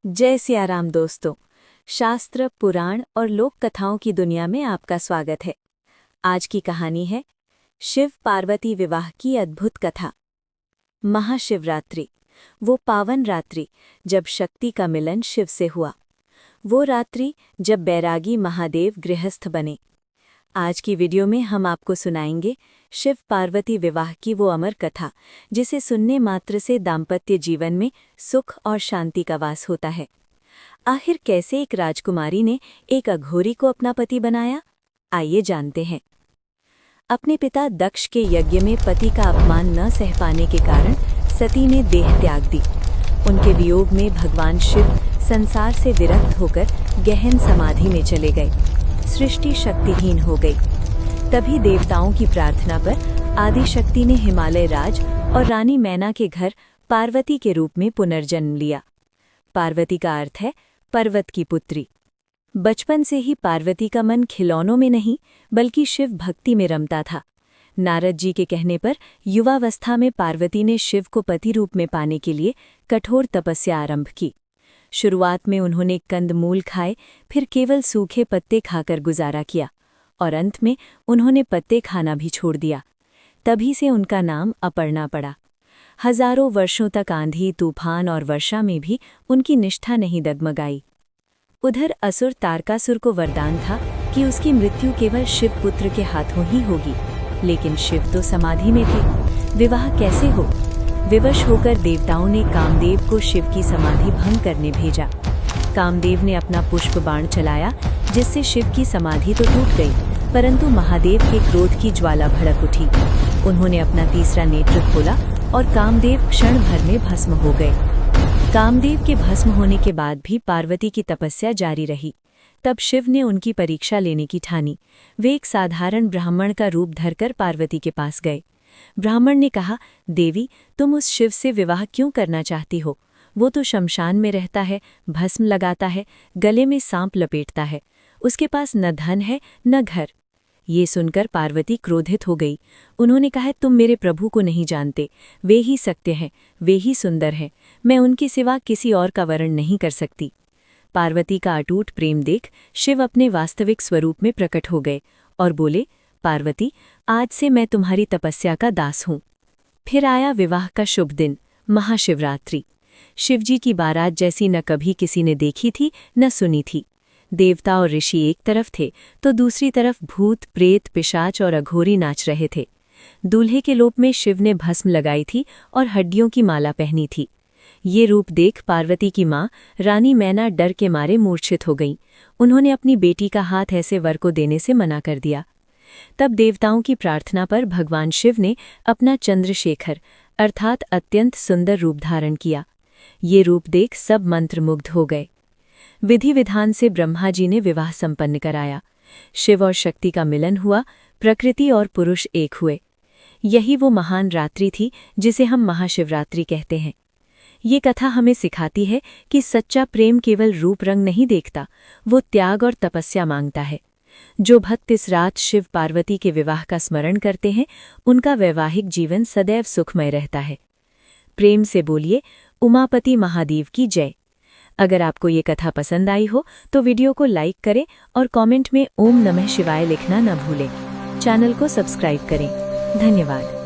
जय सिया राम दोस्तों। शास्त्र, पुराण और लोक कथाओं की दुनिया में आपका स्वागत है। आज की कहानी है शिव पार्वती विवाह की अद्भुत कथा। महाशिवरात्रि, वो पावन रात्रि जब शक्ति का मिलन शिव से हुआ। वो रात्रि जब बैरागी महादेव गृहस्थ बने। आज की वीडियो में हम आपको सुनाएंगे शिव पार्वती विवाह की वो अमर कथा, जिसे सुनने मात्र से दाम्पत्य जीवन में सुख और शांति का वास होता है। आखिर कैसे एक राजकुमारी ने एक अघोरी को अपना पति बनाया, आइए जानते हैं। अपने पिता दक्ष के यज्ञ में पति का अपमान न सह पाने के कारण सती ने देह त्याग दी। उनके वियोग में भगवान शिव संसार से विरक्त होकर गहन समाधि में चले गए। सृष्टि शक्तिहीन हो गई। तभी देवताओं की प्रार्थना पर आदिशक्ति ने हिमालय राज और रानी मैना के घर पार्वती के रूप में पुनर्जन्म लिया। पार्वती का अर्थ है पर्वत की पुत्री। बचपन से ही पार्वती का मन खिलौनों में नहीं बल्कि शिव भक्ति में रमता था। नारद जी के कहने पर युवावस्था में पार्वती ने शिव को पति रूप में पाने के लिए कठोर तपस्या आरंभ की। शुरुआत में उन्होंने कंदमूल खाए, फिर केवल सूखे पत्ते खाकर गुजारा किया और अंत में उन्होंने पत्ते खाना भी छोड़ दिया। तभी से उनका नाम अपर्णा पड़ा। हजारों वर्षों तक आंधी, तूफान और वर्षा में भी उनकी निष्ठा नहीं डगमगाई। उधर असुर तारकासुर को वरदान था कि उसकी मृत्यु केवल शिवपुत्र के हाथों ही होगी, लेकिन शिव तो समाधि में थे। विवाह कैसे हो? विवश होकर देवताओं ने कामदेव को शिव की समाधि भंग करने भेजा। कामदेव ने अपना पुष्प बाण चलाया, जिससे शिव की समाधि तो टूट गई, परंतु महादेव के क्रोध की ज्वाला भड़क उठी। उन्होंने अपना तीसरा नेत्र खोला और कामदेव क्षण भर में भस्म हो गए। कामदेव के भस्म होने के बाद भी पार्वती की तपस्या जारी रही। तब शिव ने उनकी परीक्षा लेने की ठानी। वे एक साधारण ब्राह्मण का रूप धरकर पार्वती के पास गए। ब्राह्मण ने कहा, देवी, तुम उस शिव से विवाह क्यों करना चाहती हो? वो तो शमशान में रहता है, भस्म लगाता है, गले में सांप लपेटता है। उसके पास न धन है न घर। ये सुनकर पार्वती क्रोधित हो गई। उन्होंने कहा, तुम मेरे प्रभु को नहीं जानते। वे ही सत्य हैं, वे ही सुंदर हैं। मैं उनके सिवा किसी और का वर्ण नहीं कर सकती। पार्वती का अटूट प्रेम देख शिव अपने वास्तविक स्वरूप में प्रकट हो गए और बोले, पार्वती, आज से मैं तुम्हारी तपस्या का दास हूँ। फिर आया विवाह का शुभ दिन, महाशिवरात्रि। शिवजी की बारात जैसी न कभी किसी ने देखी थी न सुनी थी। देवता और ऋषि एक तरफ थे तो दूसरी तरफ भूत, प्रेत, पिशाच और अघोरी नाच रहे थे। दूल्हे के लोप में शिव ने भस्म लगाई थी और हड्डियों की माला पहनी थी। ये रूप देख पार्वती की माँ रानी मैना डर के मारे मूर्छित हो गईं। उन्होंने अपनी बेटी का हाथ ऐसे वर को देने से मना कर दिया। तब देवताओं की प्रार्थना पर भगवान शिव ने अपना चंद्रशेखर अर्थात अत्यंत सुंदर रूप धारण किया। ये रूप देख सब मंत्रमुग्ध हो गए। विधि विधान से ब्रह्मा जी ने विवाह संपन्न कराया। शिव और शक्ति का मिलन हुआ, प्रकृति और पुरुष एक हुए। यही वो महान रात्रि थी जिसे हम महाशिवरात्रि कहते हैं। ये कथा हमें सिखाती है कि सच्चा प्रेम केवल रूप रंग नहीं देखता, वो त्याग और तपस्या मांगता है। जो भक्त इस रात शिव पार्वती के विवाह का स्मरण करते हैं, उनका वैवाहिक जीवन सदैव सुखमय रहता है। प्रेम से बोलिए, उमापति महादेव की जय। अगर आपको ये कथा पसंद आई हो तो वीडियो को लाइक करें और कमेंट में ओम नमः शिवाय लिखना न भूलें। चैनल को सब्सक्राइब करें। धन्यवाद।